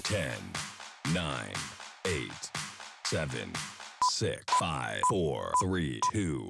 10, 9, 8, 7, 6, 5, 4, 3, 2.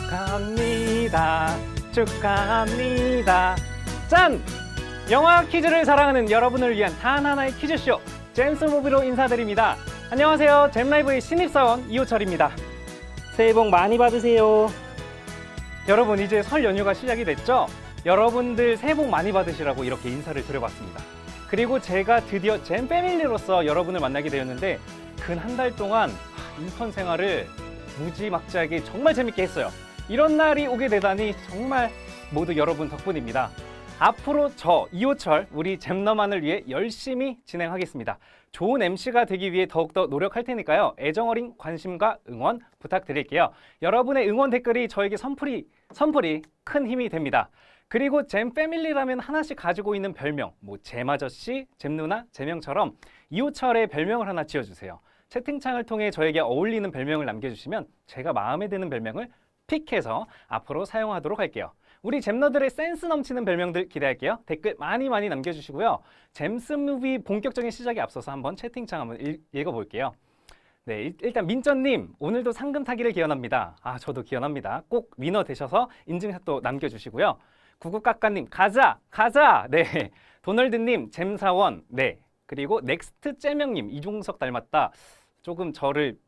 갑니다. 축하합니다. 짠! 영화 퀴즈를 사랑하는 여러분을 위한 단 하나의 퀴즈쇼 잼스 무비로 인사드립니다. 안녕하세요. 잼라이브의 신입사원 이호철입니다. 새해 복 많이 받으세요. 여러분, 이제 설 연휴가 시작이 됐죠? 여러분들 새해 복 많이 받으시라고 이렇게 인사를 드려봤습니다. 그리고 제가 드디어 잼 패밀리로서 여러분을 만나게 되었는데 근 한 달 동안 인턴 생활을 무지막지하게 정말 재밌게 했어요. 이런 날이 오게 되다니 정말 모두 여러분 덕분입니다. 앞으로 저 이호철 우리 잼너만을 위해 열심히 진행하겠습니다. 좋은 MC가 되기 위해 더욱더 노력할 테니까요. 애정어린 관심과 응원 부탁드릴게요. 여러분의 응원 댓글이 저에게 선풀이 큰 힘이 됩니다. 그리고 잼 패밀리라면 하나씩 가지고 있는 별명, 잼 아저씨, 잼 누나, 잼형처럼 이호철의 별명을 하나 지어주세요. 채팅창을 통해 저에게 어울리는 별명을 남겨주시면 제가 마음에 드는 별명을 픽해서 앞으로 사용하도록 할게요. 우리 잼너들의 센스 넘치는 별명들 기대할게요. 댓글 많이 남겨주시고요. 잼스무비 본격적인 시작에 앞서서 한번 채팅창 한번 읽어볼게요. 네, 일단 민전님, 오늘도 상금 타기를 기원합니다. 저도 기원합니다. 꼭 위너 되셔서 인증샷도 남겨주시고요. 구구까까님, 가자! 네, 도널드님, 잼사원, 네, 그리고 넥스트 잼형님, 이종석 닮았다. 조금 저를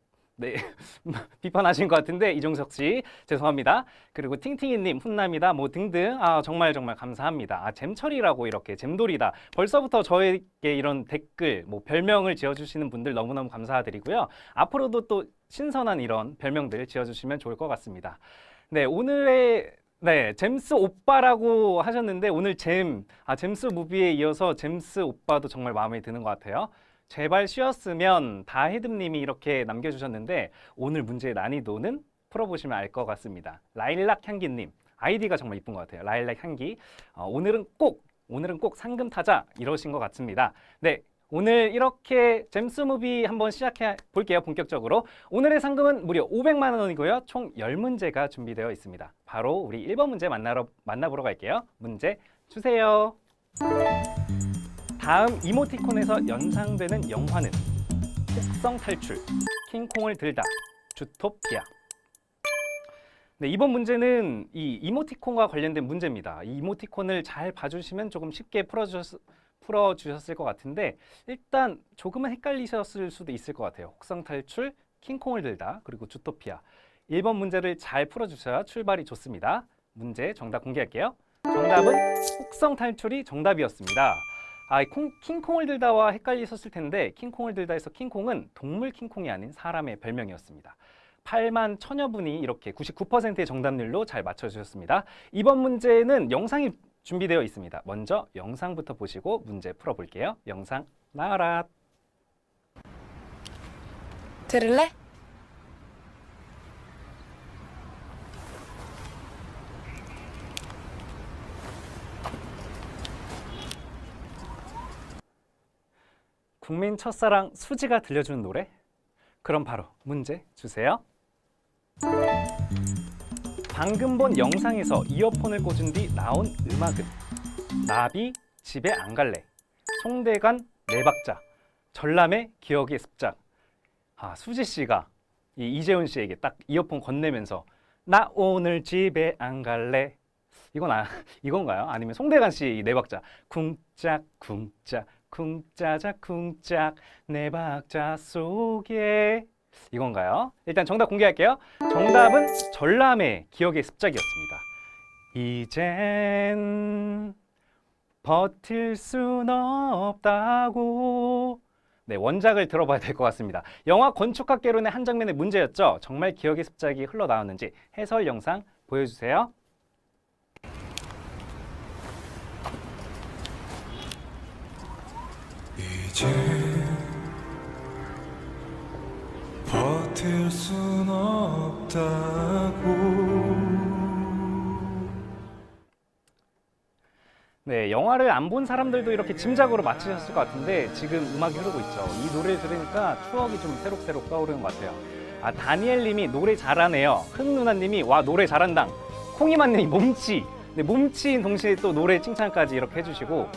비판하신 것 같은데 이종석 씨 죄송합니다. 그리고 팅팅이님 훈남이다 등등 정말 감사합니다. 잼철이라고 이렇게 잼돌이다. 벌써부터 저에게 이런 댓글 별명을 지어주시는 분들 너무너무 감사드리고요. 앞으로도 또 신선한 이런 별명들 지어주시면 좋을 것 같습니다. 네, 오늘의 잼스 오빠라고 하셨는데 오늘 잼스 무비에 이어서 잼스 오빠도 정말 마음에 드는 것 같아요. 제발 쉬었으면 다헤듬님이 이렇게 남겨주셨는데 오늘 문제의 난이도는 풀어보시면 알 것 같습니다. 라일락 향기님, 아이디가 정말 이쁜 것 같아요. 라일락 향기. 오늘은 꼭 상금 타자 이러신 것 같습니다. 네, 오늘 이렇게 잼스 무비 한번 시작해 볼게요. 본격적으로. 오늘의 상금은 무려 500만 원이고요. 총 10문제가 준비되어 있습니다. 바로 우리 1번 문제 만나보러 갈게요. 문제 주세요. 다음 이모티콘에서 연상되는 영화는 혹성 탈출, 킹콩을 들다, 주토피아. 네, 이번 문제는 이 이모티콘과 관련된 문제입니다. 이 이모티콘을 잘 봐주시면 조금 쉽게 풀어주셨을 것 같은데 일단 조금은 헷갈리셨을 수도 있을 것 같아요. 혹성 탈출, 킹콩을 들다, 그리고 주토피아. 1번 문제를 잘 풀어주셔야 출발이 좋습니다. 문제 정답 공개할게요. 정답은 혹성 탈출이 정답이었습니다. 킹콩을 들다와 헷갈리셨을 텐데 킹콩을 들다에서 킹콩은 동물 킹콩이 아닌 사람의 별명이었습니다. 8만 천여 분이 이렇게 99%의 정답률로 잘 맞춰주셨습니다. 이번 문제는 영상이 준비되어 있습니다. 먼저 영상부터 보시고 문제 풀어볼게요. 영상 나와라. 들을래? 국민 첫사랑 수지가 들려주는 노래? 그럼 바로 문제 주세요. 방금 본 영상에서 이어폰을 꽂은 뒤 나온 음악은 나비 집에 안 갈래, 송대관 네 박자, 전람의 기억의 습작. 수지 씨가 이재훈 씨에게 딱 이어폰 건네면서 나 오늘 집에 안 갈래. 이건가요? 아니면 송대관 씨 네 박자 쿵짝 쿵짝 쿵짜자 쿵짝 네 박자 속에 이건가요? 일단 정답 공개할게요. 정답은 전람의 기억의 습작이었습니다. 이젠 버틸 순 없다고. 네, 원작을 들어봐야 될 것 같습니다. 영화 건축학개론의 한 장면의 문제였죠. 정말 기억의 습작이 흘러나왔는지 해설 영상 보여주세요. 이제 버틸 순 없다고. 네, 영화를 안 본 사람들도 이렇게 짐작으로 맞추셨을 것 같은데 지금 음악이 흐르고 있죠. 이 노래를 들으니까 추억이 좀 새록새록 떠오르는 것 같아요. 아, 다니엘 님이 노래 잘하네요. 흥누나 님이 와 노래 잘한다. 콩이만 님이 몸치. 네, 몸치인 동시에 또 노래 칭찬까지 이렇게 해주시고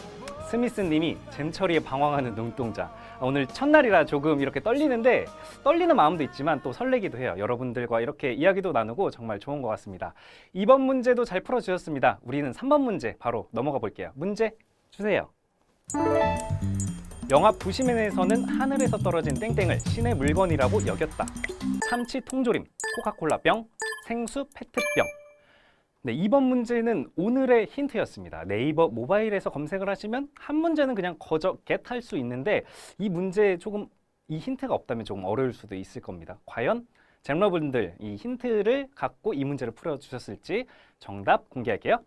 스미스 님이 잼처리에 방황하는 눈동자. 아, 오늘 첫날이라 조금 이렇게 떨리는데 떨리는 마음도 있지만 또 설레기도 해요. 여러분들과 이렇게 이야기도 나누고 정말 좋은 것 같습니다. 이번 문제도 잘 풀어주셨습니다. 우리는 3번 문제 바로 넘어가 볼게요. 문제 주세요. 영화 부시맨에서는 하늘에서 떨어진 땡땡을 신의 물건이라고 여겼다. 참치 통조림, 코카콜라병, 생수 페트병. 네, 이번 문제는 오늘의 힌트였습니다. 네이버 모바일에서 검색을 하시면 한 문제는 그냥 거저 겟할 수 있는데 이 문제에 조금 이 힌트가 없다면 조금 어려울 수도 있을 겁니다. 과연 잼러분들 이 힌트를 갖고 이 문제를 풀어주셨을지 정답 공개할게요.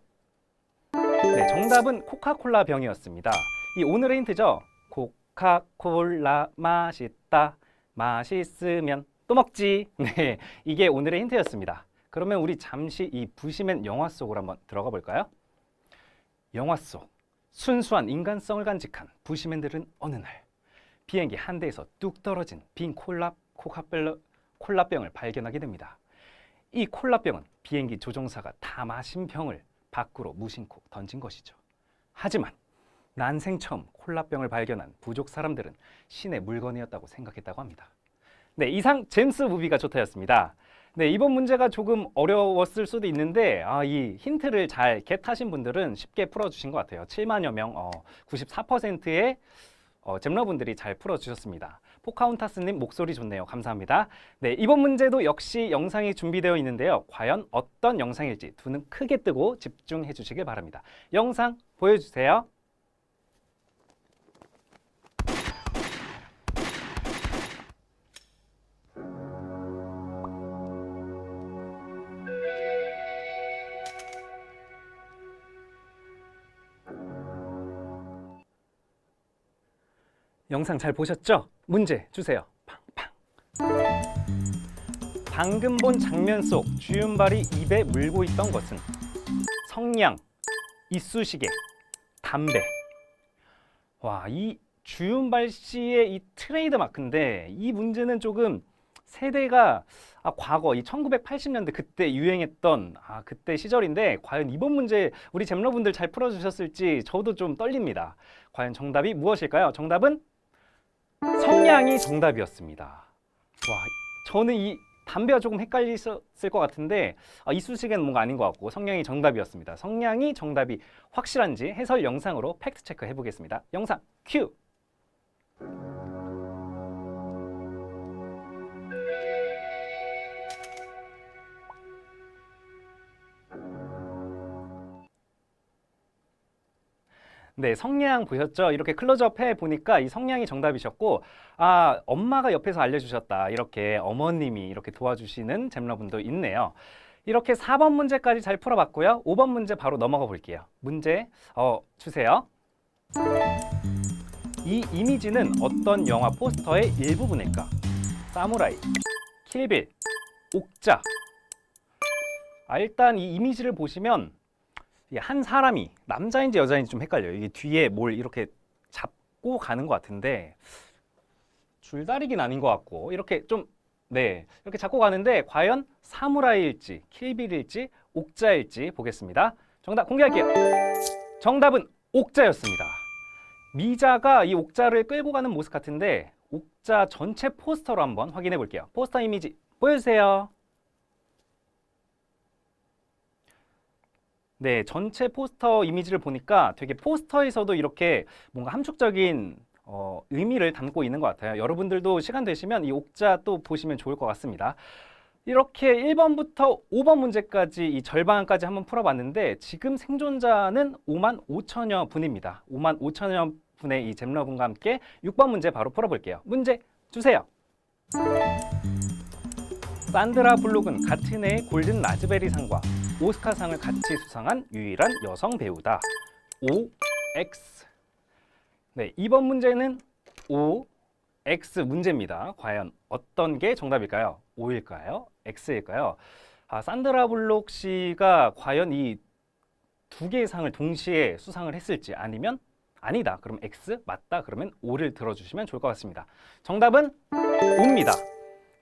네, 정답은 코카콜라 병이었습니다. 이 오늘의 힌트죠. 코카콜라 맛있다. 맛있으면 또 먹지. 네, 이게 오늘의 힌트였습니다. 그러면 우리 잠시 이 부시맨 영화 속으로 한번 들어가 볼까요? 영화 속 순수한 인간성을 간직한 부시맨들은 어느 날 비행기 한 대에서 뚝 떨어진 빈 콜라병을 발견하게 됩니다. 이 콜라병은 비행기 조종사가 다 마신 병을 밖으로 무심코 던진 것이죠. 하지만 난생 처음 콜라병을 발견한 부족 사람들은 신의 물건이었다고 생각했다고 합니다. 네, 이상 잼스 무비가 좋다였습니다. 네, 이번 문제가 조금 어려웠을 수도 있는데 이 힌트를 잘 겟하신 분들은 쉽게 풀어주신 것 같아요. 7만여 명, 94%의 잼러분들이 잘 풀어주셨습니다. 포카운타스님 목소리 좋네요. 감사합니다. 네, 이번 문제도 역시 영상이 준비되어 있는데요. 과연 어떤 영상일지 두 눈 크게 뜨고 집중해 주시길 바랍니다. 영상 보여주세요. 영상 잘 보셨죠? 문제 주세요. 팡팡. 방금 본 장면 속 주윤발이 입에 물고 있던 것은 성냥, 이쑤시개, 담배. 와, 이 주윤발 씨의 이 트레이드 마크인데 이 문제는 조금 세대가 과거 이 1980년대 그때 유행했던 그때 시절인데 과연 이번 문제 우리 잼러분들 잘 풀어주셨을지 저도 좀 떨립니다. 과연 정답이 무엇일까요? 정답은 성냥이 정답이었습니다. 와, 저는 이 담배가 조금 헷갈렸을 것 같은데 이쑤시개는 뭔가 아닌 것 같고 성냥이 정답이었습니다. 성냥이 정답이 확실한지 해설 영상으로 팩트 체크 해보겠습니다. 영상 큐! 네, 성냥 보셨죠? 이렇게 클로즈업 해 보니까 이 성냥이 정답이셨고 엄마가 옆에서 알려주셨다. 이렇게 어머님이 이렇게 도와주시는 잼러분도 있네요. 이렇게 4번 문제까지 잘 풀어봤고요. 5번 문제 바로 넘어가 볼게요. 문제 주세요. 이 이미지는 어떤 영화 포스터의 일부분일까? 사무라이, 킬빌, 옥자. 일단 이 이미지를 보시면 한 사람이 남자인지 여자인지 좀 헷갈려요. 이게 뒤에 뭘 이렇게 잡고 가는 것 같은데 줄다리기는 아닌 것 같고 이렇게 좀 이렇게 잡고 가는데 과연 사무라이일지 킬빌일지 옥자일지 보겠습니다. 정답 공개할게요. 정답은 옥자였습니다. 미자가 이 옥자를 끌고 가는 모습 같은데 옥자 전체 포스터로 한번 확인해 볼게요. 포스터 이미지 보여주세요. 네, 전체 포스터 이미지를 보니까 되게 포스터에서도 이렇게 뭔가 함축적인 의미를 담고 있는 것 같아요. 여러분들도 시간 되시면 이 옥자 또 보시면 좋을 것 같습니다. 이렇게 1번부터 5번 문제까지 이 절반까지 한번 풀어봤는데 지금 생존자는 5만 5천여 분입니다. 5만 5천여 분의 이 잼러분과 함께 6번 문제 바로 풀어볼게요. 문제 주세요. 산드라 블록은 같은 해에 골든 라즈베리상과 오스카상을 같이 수상한 유일한 여성 배우다. O, X. 네, 이번 문제는 O, X 문제입니다. 과연 어떤 게 정답일까요? O일까요? X일까요? 산드라 블록 씨가 과연 이 두 개의 상을 동시에 수상을 했을지 아니면 아니다. 그럼 X, 맞다. 그러면 O를 들어주시면 좋을 것 같습니다. 정답은 O입니다.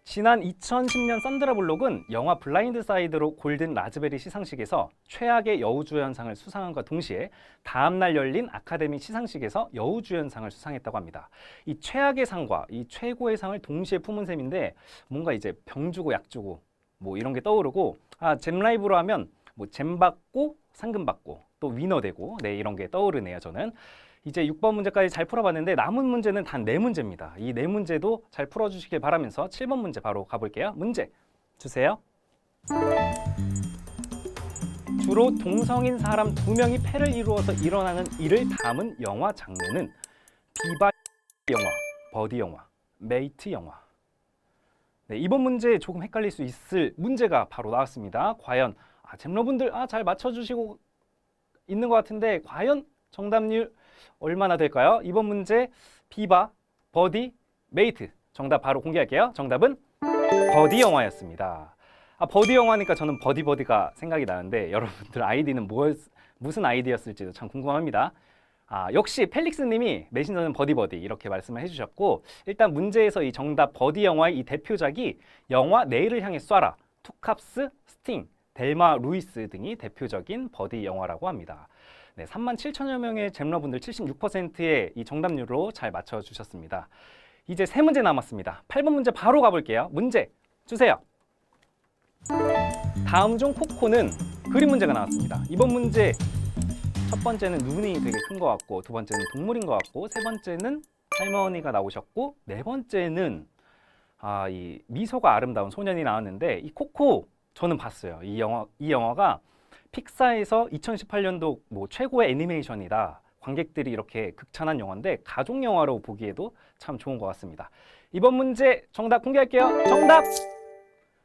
지난 2010년 산드라 블록은 영화 블라인드 사이드로 골든 라즈베리 시상식에서 최악의 여우주연상을 수상함과 동시에 다음날 열린 아카데미 시상식에서 여우주연상을 수상했다고 합니다. 이 최악의 상과 이 최고의 상을 동시에 품은 셈인데 뭔가 이제 병 주고 약 주고 뭐 이런 게 떠오르고 잼라이브로 하면 뭐 잼 받고 상금 받고 또 위너 되고 네 이런 게 떠오르네요. 저는 이제 6번 문제까지 잘 풀어봤는데 남은 문제는 단 4문제입니다. 이 4문제도 잘 풀어주시길 바라면서 7번 문제 바로 가볼게요. 문제 주세요. 주로 동성인 사람 2명이 패를 이루어서 일어나는 일을 담은 영화 장르는 비바 영화, 버디 영화, 메이트 영화. 네, 이번 문제 조금 헷갈릴 수 있을 문제가 바로 나왔습니다. 과연 잼러분들 잘 맞춰주시고 있는 것 같은데 과연 정답률 얼마나 될까요? 이번 문제 비바, 버디, 메이트 정답 바로 공개할게요. 정답은 버디 영화였습니다. 버디 영화니까 저는 버디가 생각이 나는데 여러분들 아이디는 무슨 아이디였을지도 참 궁금합니다. 역시 펠릭스 님이 메신저는 버디 이렇게 말씀을 해주셨고 일단 문제에서 이 정답 버디 영화의 이 대표작이 영화 내일을 향해 쏴라, 투캅스, 스팅, 델마 루이스 등이 대표적인 버디 영화라고 합니다. 네, 37,000여 명의 잼러분들 76%의 이 정답률로 잘 맞춰주셨습니다. 이제 3문제 남았습니다. 8번 문제 바로 가볼게요. 문제 주세요. 다음 중 코코는 그림 문제가 나왔습니다. 이번 문제 첫 번째는 눈이 되게 큰 것 같고 두 번째는 동물인 것 같고 세 번째는 할머니가 나오셨고 네 번째는 이 미소가 아름다운 소년이 나왔는데 이 코코 저는 봤어요. 이 영화가 픽사에서 2018년도 뭐 최고의 애니메이션이다. 관객들이 이렇게 극찬한 영화인데 가족 영화로 보기에도 참 좋은 것 같습니다. 이번 문제 정답 공개할게요. 정답!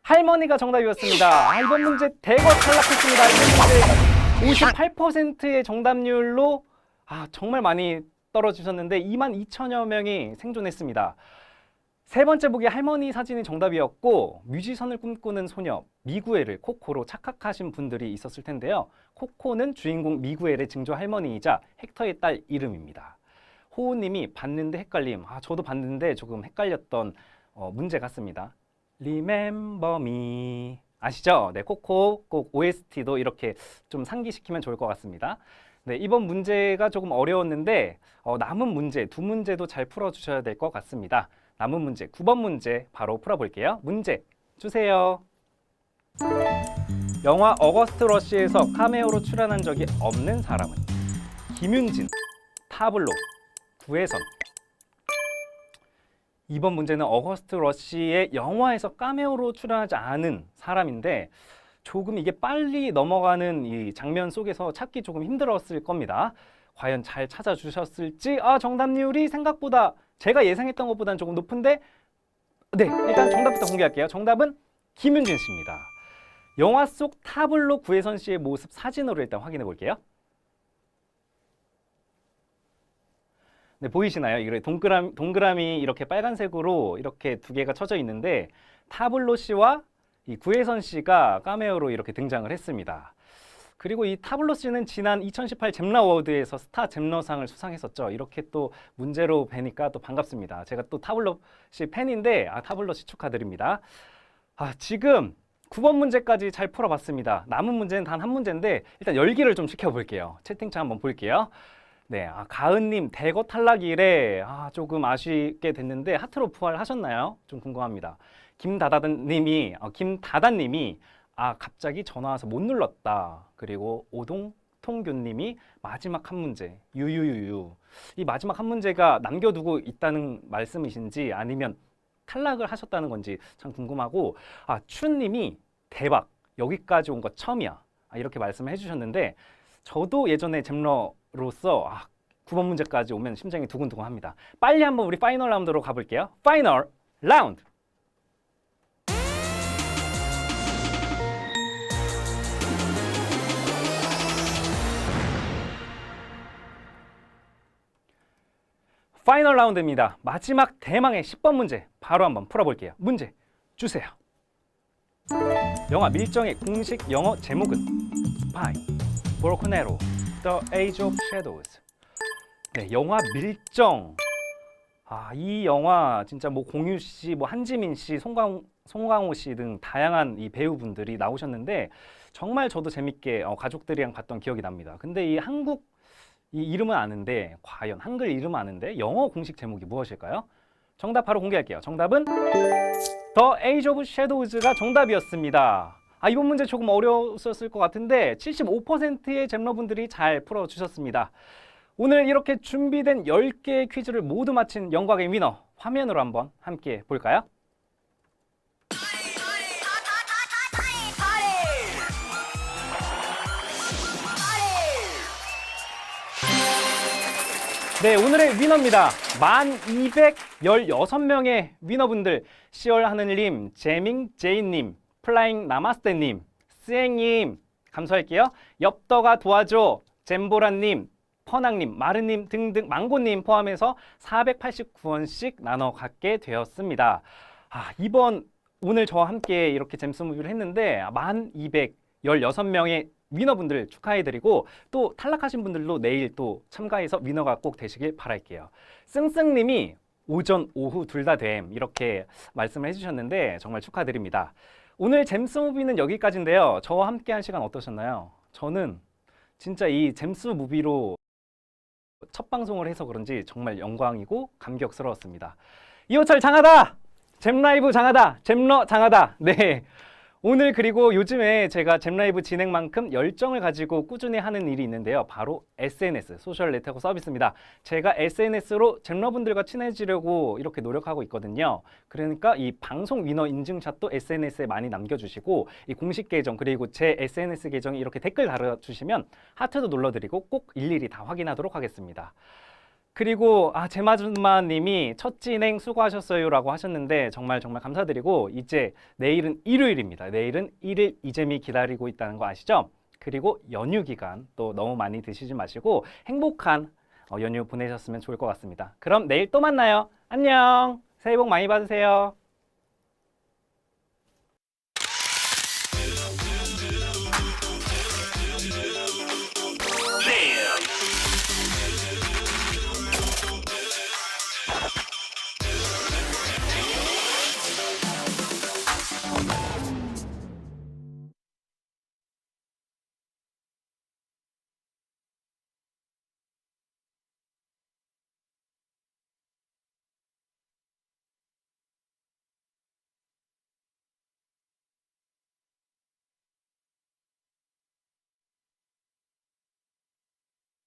할머니가 정답이었습니다. 이번 문제 대거 탈락했습니다. 이번 문제 58%의 정답률로 정말 많이 떨어지셨는데 22,000여 명이 생존했습니다. 세 번째 보기 할머니 사진이 정답이었고 뮤지션을 꿈꾸는 소녀 미구엘을 코코로 착각하신 분들이 있었을 텐데요. 코코는 주인공 미구엘의 증조 할머니이자 헥터의 딸 이름입니다. 호우님이 봤는데 헷갈림. 저도 봤는데 조금 헷갈렸던 문제 같습니다. Remember me 아시죠? 네, 코코 꼭 OST도 이렇게 좀 상기시키면 좋을 것 같습니다. 네, 이번 문제가 조금 어려웠는데 남은 문제 2문제도 잘 풀어주셔야 될 것 같습니다. 남은 문제 9번 문제 바로 풀어볼게요. 문제 주세요. 영화 어거스트 러시에서 카메오로 출연한 적이 없는 사람은 김윤진, 타블로, 구혜선. 이번 문제는 어거스트 러시의 영화에서 카메오로 출연하지 않은 사람인데 조금 이게 빨리 넘어가는 이 장면 속에서 찾기 조금 힘들었을 겁니다. 과연 잘 찾아주셨을지 정답률이 생각보다 제가 예상했던 것보다는 조금 높은데 네, 일단 정답부터 공개할게요. 정답은 김윤진 씨입니다. 영화 속 타블로 구혜선 씨의 모습 사진으로 일단 확인해 볼게요. 네, 보이시나요? 이게 동그라미 이렇게 빨간색으로 이렇게 두 개가 쳐져 있는데 타블로 씨와 이 구혜선 씨가 카메오로 이렇게 등장을 했습니다. 그리고 이 타블로 씨는 지난 2018 잼라 어워드에서 스타 잼러상을 수상했었죠. 이렇게 또 문제로 뵈니까 또 반갑습니다. 제가 또 타블로 씨 팬인데 타블로 씨 축하드립니다. 지금 9번 문제까지 잘 풀어봤습니다. 남은 문제는 단 한 문제인데 일단 열기를 좀 시켜볼게요. 채팅창 한번 볼게요. 네, 가은님 대거 탈락이래. 조금 아쉽게 됐는데 하트로 부활하셨나요? 좀 궁금합니다. 김다다님이 갑자기 전화 와서 못 눌렀다. 그리고 오동통교님이 마지막 한 문제 유유유유. 이 마지막 한 문제가 남겨두고 있다는 말씀이신지 아니면 탈락을 하셨다는 건지 참 궁금하고 추님이 대박 여기까지 온 거 처음이야. 이렇게 말씀을 해주셨는데 저도 예전에 잼러로서 9번 문제까지 오면 심장이 두근두근합니다. 빨리 한번 우리 파이널 라운드로 가볼게요. 파이널 라운드. 파이널 라운드입니다. 마지막 대망의 10번 문제 바로 한번 풀어볼게요. 문제 주세요. 영화 밀정의 공식 영어 제목은 스파이, Broken Arrow, The Age of Shadows. 네, 영화 밀정. 이 영화 진짜 뭐 공유 씨, 뭐 한지민 씨, 송강호 씨 등 다양한 이 배우분들이 나오셨는데 정말 저도 재밌게 가족들이랑 봤던 기억이 납니다. 근데 이 한국 이 이름은 아는데 과연 한글 이름은 아는데 영어 공식 제목이 무엇일까요? 정답 바로 공개할게요. 정답은 The Age of Shadows가 정답이었습니다. 이번 문제 조금 어려웠을 것 같은데 75%의 잼러분들이 잘 풀어주셨습니다. 오늘 이렇게 준비된 10개의 퀴즈를 모두 마친 영광의 위너 화면으로 한번 함께 볼까요? 네, 오늘의 위너입니다. 1216명의 위너분들, 시얼하늘님, 제밍제이님, 플라잉 나마스테님, 스앵님 감사할게요. 엽더가 도와줘, 잼보라님, 퍼낭님, 마르님 등등 망고님 포함해서 489원씩 나눠 갖게 되었습니다. 오늘 저와 함께 이렇게 잼스무비를 했는데 1216명의 위너분들 축하해드리고 또 탈락하신 분들도 내일 또 참가해서 위너가 꼭 되시길 바랄게요. 승승님이 오전, 오후 둘 다 됨 이렇게 말씀을 해주셨는데 정말 축하드립니다. 오늘 잼스무비는 여기까지인데요. 저와 함께한 시간 어떠셨나요? 저는 진짜 이 잼스무비로 첫 방송을 해서 그런지 정말 영광이고 감격스러웠습니다. 이호철 장하다! 잼라이브 장하다! 잼러 장하다! 네. 오늘 그리고 요즘에 제가 잼라이브 진행만큼 열정을 가지고 꾸준히 하는 일이 있는데요. 바로 SNS, 소셜 네트워크 서비스입니다. 제가 SNS로 잼러분들과 친해지려고 이렇게 노력하고 있거든요. 그러니까 이 방송 위너 인증샷도 SNS에 많이 남겨주시고 이 공식 계정 그리고 제 SNS 계정에 이렇게 댓글 달아주시면 하트도 눌러드리고 꼭 일일이 다 확인하도록 하겠습니다. 그리고 제마준마님이 첫 진행 수고하셨어요 라고 하셨는데 정말 감사드리고 이제 내일은 일요일입니다. 내일은 1일 이재미 기다리고 있다는 거 아시죠? 그리고 연휴 기간 또 너무 많이 드시지 마시고 행복한 연휴 보내셨으면 좋을 것 같습니다. 그럼 내일 또 만나요. 안녕. 새해 복 많이 받으세요.